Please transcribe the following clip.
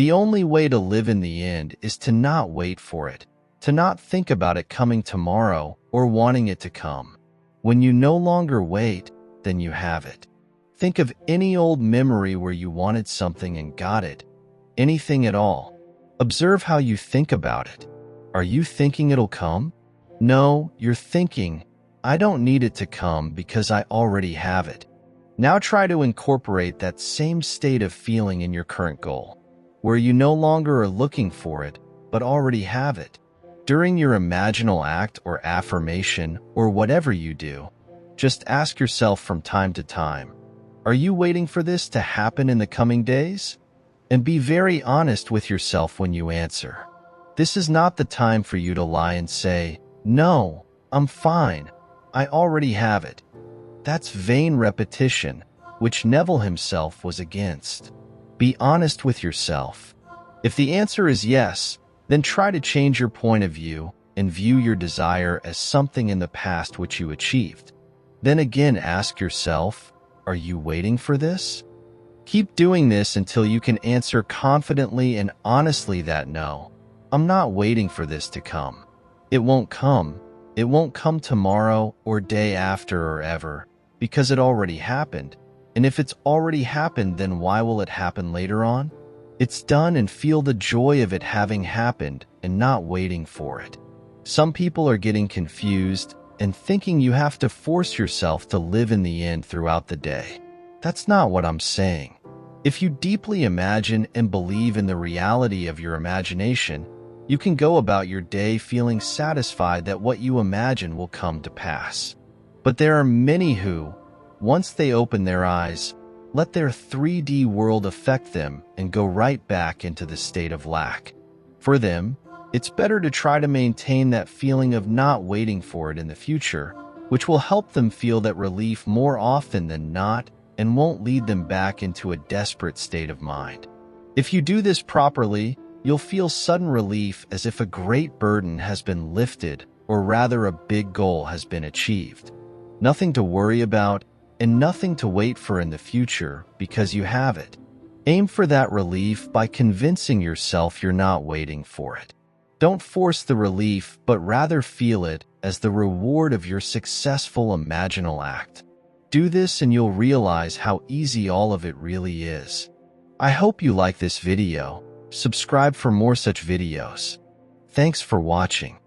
The only way to live in the end is to not wait for it, to not think about it coming tomorrow or wanting it to come. When you no longer wait, then you have it. Think of any old memory where you wanted something and got it. Anything at all. Observe how you think about it. Are you thinking it'll come? No, you're thinking, I don't need it to come because I already have it. Now try to incorporate that same state of feeling in your current goal, where you no longer are looking for it, but already have it. During your imaginal act or affirmation or whatever you do, just ask yourself from time to time, are you waiting for this to happen in the coming days? And be very honest with yourself when you answer. This is not the time for you to lie and say, no, I'm fine. I already have it. That's vain repetition, which Neville himself was against. Be honest with yourself. If the answer is yes, then try to change your point of view and view your desire as something in the past which you achieved. Then again ask yourself, are you waiting for this? Keep doing this until you can answer confidently and honestly that no, I'm not waiting for this to come. It won't come. It won't come tomorrow or day after or ever, because it already happened. And if it's already happened, then why will it happen later on? It's done, and feel the joy of it having happened and not waiting for it. Some people are getting confused and thinking you have to force yourself to live in the end throughout the day. That's not what I'm saying. If you deeply imagine and believe in the reality of your imagination, you can go about your day feeling satisfied that what you imagine will come to pass. But there are many who, once they open their eyes, let their 3D world affect them and go right back into the state of lack. For them, it's better to try to maintain that feeling of not waiting for it in the future, which will help them feel that relief more often than not and won't lead them back into a desperate state of mind. If you do this properly, you'll feel sudden relief, as if a great burden has been lifted, or rather a big goal has been achieved. Nothing to worry about and nothing to wait for in the future because you have it. Aim for that relief by convincing yourself you're not waiting for it. Don't force the relief, but rather feel it as the reward of your successful imaginal act. Do this and you'll realize how easy all of it really is. I hope you like this video. Subscribe for more such videos. Thanks for watching.